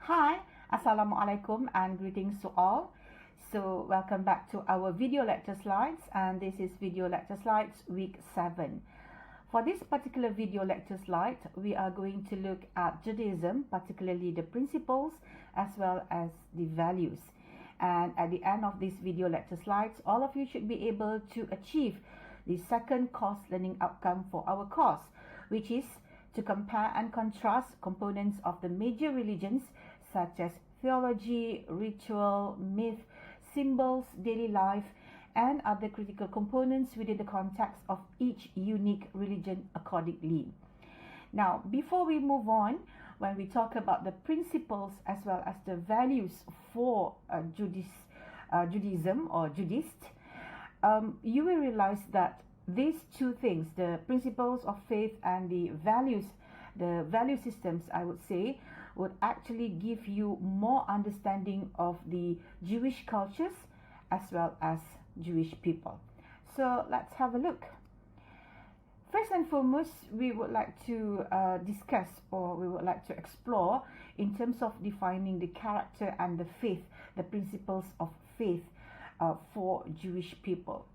Hi, Assalamualaikum and greetings to all. So welcome back to our video lecture slides, and this is video lecture slides week 7. For this particular video lecture slide, we are going to look at Judaism, particularly the principles as well as the values. And at the end of this video lecture slides, all of you should be able to achieve the second course learning outcome for our course, which is to compare and contrast components of the major religions such as theology, ritual, myth, symbols, daily life, and other critical components within the context of each unique religion accordingly. Now, before we move on, when we talk about the principles as well as the values for Judaism or Judaist, you will realize that these two things, the principles of faith and the value systems, I would say, would actually give you more understanding of the Jewish cultures as well as Jewish people. So let's have a look. First and foremost, we would like to discuss, or we would like to explore in terms of defining the character and the faith, the principles of faith for Jewish people.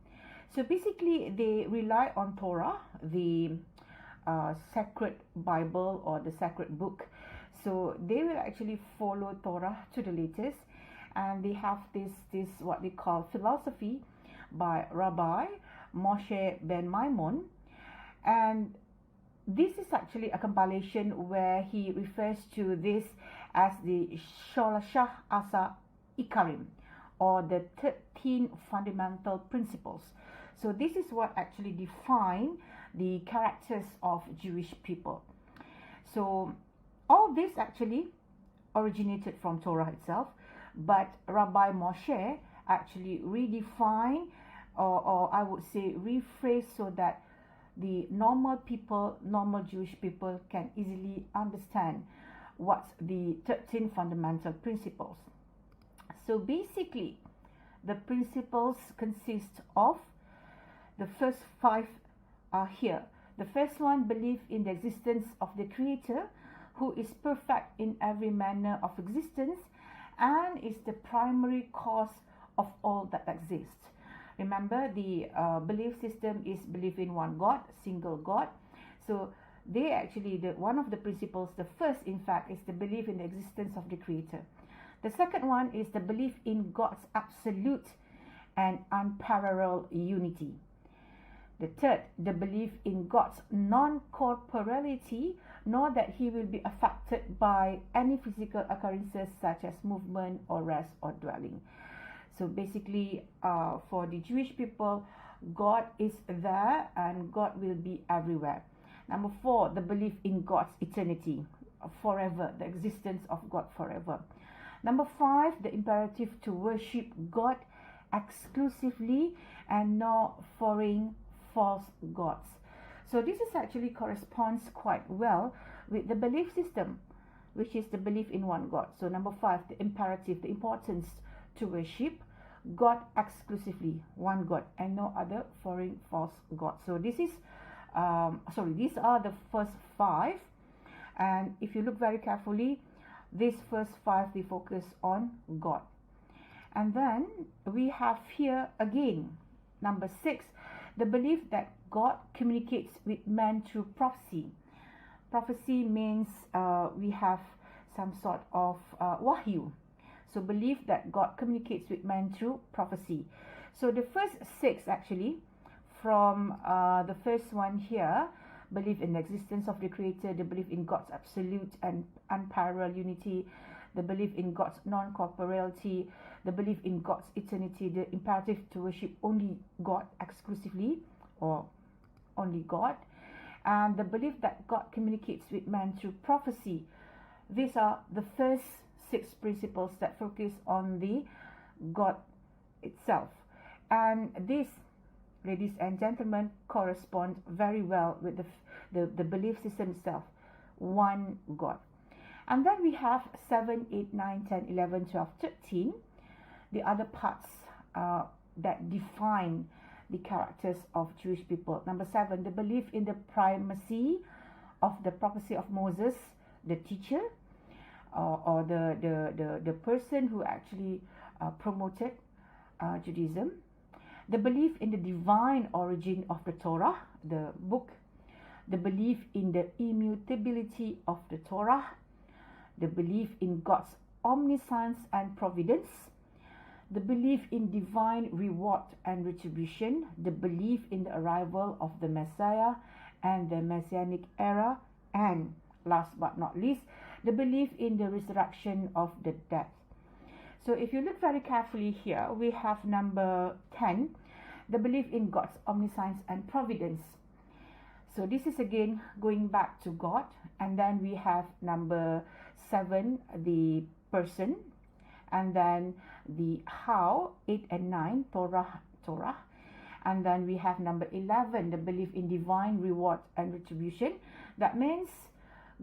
So basically, they rely on Torah, the sacred Bible or the sacred book. So they will actually follow Torah to the latest, and they have this what they call philosophy by Rabbi Moshe ben Maimon, and this is actually a compilation where he refers to this as the Sholashah Asa Ikarim, or the 13 fundamental principles. So this is what actually define the characters of Jewish people. So all this actually originated from Torah itself, but Rabbi Moshe actually redefined, or I would say rephrase, so that the normal people, normal Jewish people, can easily understand what's the 13 fundamental principles. So basically, the principles consist of the first 5 are here. The first one, belief in the existence of the Creator, who is perfect in every manner of existence and is the primary cause of all that exists. Remember, the belief system is belief in one God, single God. So they actually, one of the principles, the first in fact, is the belief in the existence of the Creator. The second one is the belief in God's absolute and unparalleled unity. The third, the belief in God's non-corporeality, nor that he will be affected by any physical occurrences such as movement or rest or dwelling. So basically, for the Jewish people, God is there and God will be everywhere. Number 4, the belief in God's eternity, forever, the existence of God forever. Number 5, the imperative to worship God exclusively and not foreign false gods. So this is actually corresponds quite well with the belief system, which is the belief in one God. So number 5, the imperative, the importance to worship God exclusively, one God, and no other foreign false gods. So this is these are the first 5, and if you look very carefully, these first 5, they focus on God. And then we have here again number 6, the belief that God communicates with man through prophecy. Prophecy means we have some sort of wahyu. So belief that God communicates with man through prophecy. So the first 6 actually, from the first one here, belief in the existence of the Creator, the belief in God's absolute and unparalleled unity, the belief in God's non-corporeality, the belief in God's eternity, the imperative to worship only God exclusively, or only God, and the belief that God communicates with man through prophecy. These are the first 6 principles that focus on the God itself. And this, ladies and gentlemen, correspond very well with the belief system itself, one God. And then we have 7, 8, 9, 10, 11, 12, 13, the other parts that define the characters of Jewish people. Number 7, the belief in the primacy of the prophecy of Moses, the teacher. or the person who actually promoted Judaism. The belief in the divine origin of the Torah, the book. The belief in the immutability of the Torah. The belief in God's omniscience and providence. The belief in divine reward and retribution. The belief in the arrival of the Messiah and the Messianic era. And last but not least, the belief in the resurrection of the dead. So if you look very carefully here, we have number 10, the belief in God's omniscience and providence. So this is again going back to God. And then we have number 7, the person. And then the how, 8 and 9, Torah. And then we have number 11, the belief in divine reward and retribution. That means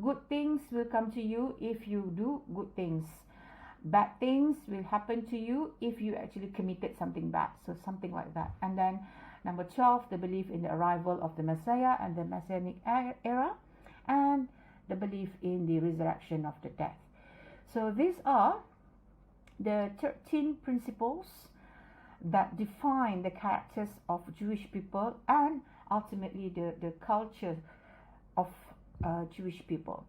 good things will come to you if you do good things. Bad things will happen to you if you actually committed something bad. So something like that. And then number 12, the belief in the arrival of the Messiah and the Messianic era. And the belief in the resurrection of the dead. So these are the 13 principles that define the characters of Jewish people and ultimately the culture of Jewish people.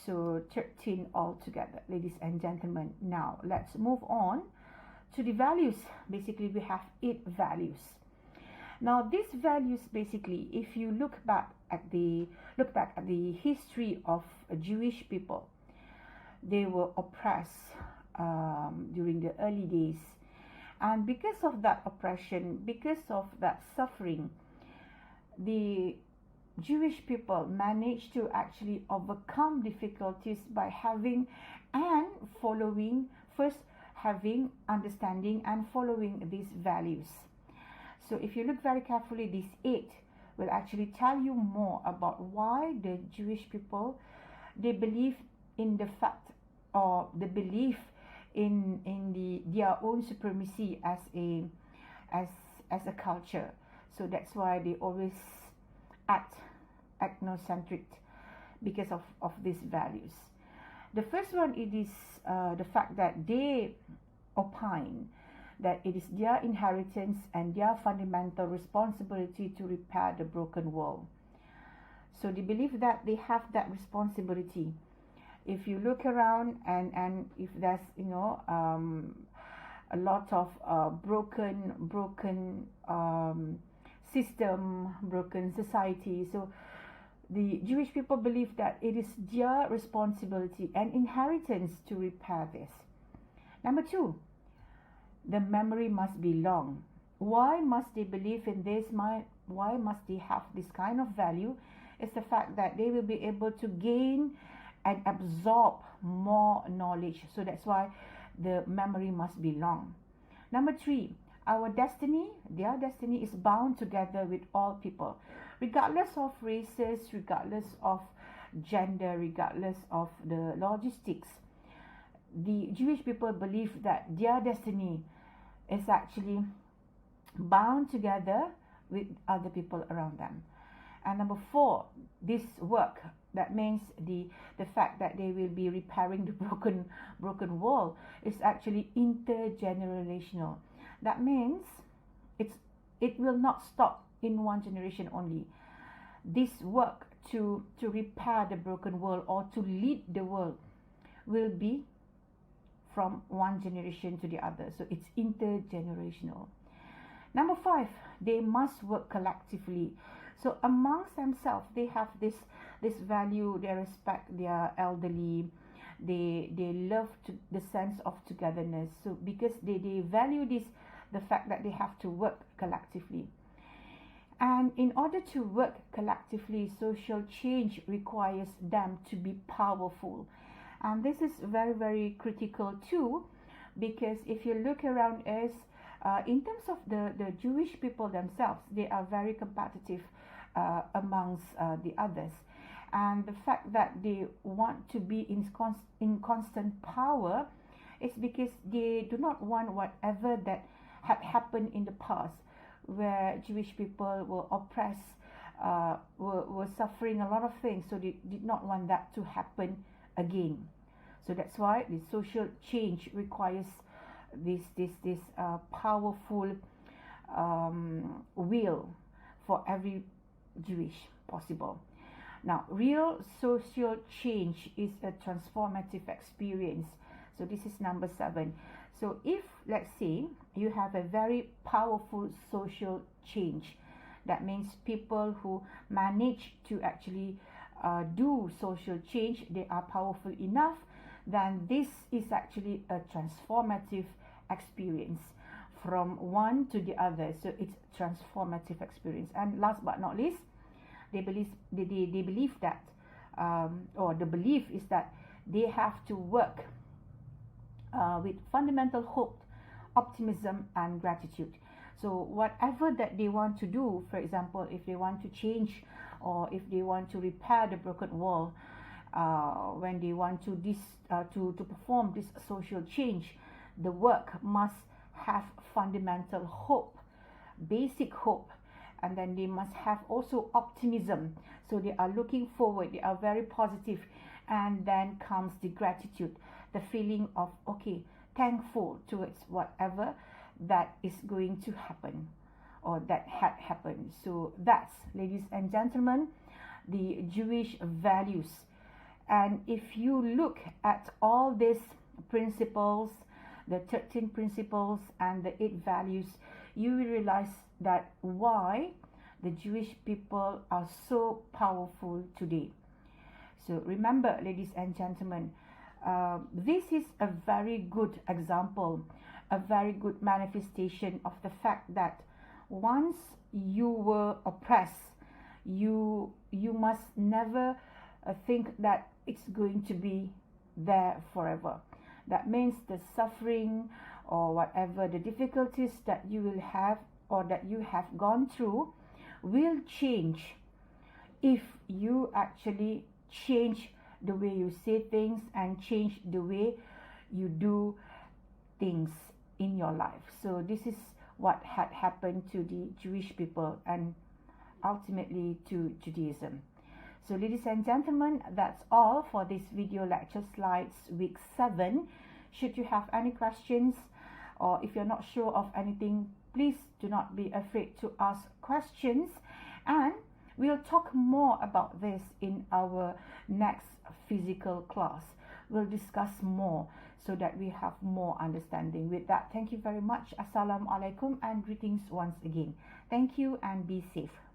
So 13 altogether, ladies and gentlemen. Now let's move on to the values. Basically, we have 8 values. Now these values, basically, if you look back at the history of Jewish people, they were oppressed during the early days, and because of that oppression, because of that suffering, the Jewish people managed to actually overcome difficulties by having and following, first having, understanding and following these values. So if you look very carefully, these 8 will actually tell you more about why the Jewish people, they believe in the fact, or the belief in their own supremacy as a culture. So that's why they always act ethnocentric because of these values. The first one, it is the fact that they opine that it is their inheritance and their fundamental responsibility to repair the broken world. So they believe that they have that responsibility. If you look around and if there's a lot of broken system, broken society, so the Jewish people believe that it is their responsibility and inheritance to repair this. Number 2, the memory must be long. Why must they believe in this? Why must they have this kind of value? It's the fact that they will be able to gain and absorb more knowledge. So that's why the memory must be long. Number 3, our destiny, their destiny is bound together with all people, regardless of races, regardless of gender, regardless of the logistics. The Jewish people believe that their destiny is actually bound together with other people around them. And number 4, this work, that means the fact that they will be repairing the broken world, is actually intergenerational. That means it will not stop in one generation only. This work to repair the broken world or to lead the world will be from one generation to the other. So it's intergenerational. Number 5, they must work collectively. So amongst themselves, they have this value. They respect their elderly. They love the sense of togetherness. So because they value this, the fact that they have to work collectively. And in order to work collectively, social change requires them to be powerful. And this is very, very critical too, because if you look around us, in terms of the Jewish people themselves, they are very competitive amongst the others. And the fact that they want to be in constant power is because they do not want whatever that had happened in the past, where Jewish people were oppressed, were suffering a lot of things. So they did not want that to happen again. So that's why the social change requires this powerful will for every Jewish possible. Now, real social change is a transformative experience. So this is number 7. So if, let's say, you have a very powerful social change, that means people who manage to actually do social change, they are powerful enough, then this is actually a transformative experience from one to the other. So it's transformative experience. And last but not least, they believe that, or the belief is that they have to work with fundamental hope, optimism, and gratitude. So whatever that they want to do, for example, if they want to change or if they want to repair the broken wall, when they want to perform this social change, the work must have fundamental hope, basic hope, and then they must have also optimism. So they are looking forward, they are very positive, and then comes the gratitude, the feeling of, okay, thankful towards whatever that is going to happen or that had happened. So that's, ladies and gentlemen, the Jewish values. And if you look at all these principles, the 13 principles and the 8 values, you will realize that why the Jewish people are so powerful today. So remember, ladies and gentlemen, this is a very good example, a very good manifestation of the fact that once you were oppressed, you must never think that it's going to be there forever. That means the suffering or whatever the difficulties that you will have or that you have gone through will change if you actually change the way you say things and change the way you do things in your life. So this is what had happened to the Jewish people and ultimately to Judaism. So ladies and gentlemen, that's all for this video lecture slides week 7. Should you have any questions or if you're not sure of anything, please do not be afraid to ask questions, and we'll talk more about this in our next physical class. We'll discuss more so that we have more understanding. With that, thank you very much. Assalamu alaikum and greetings once again. Thank you and be safe.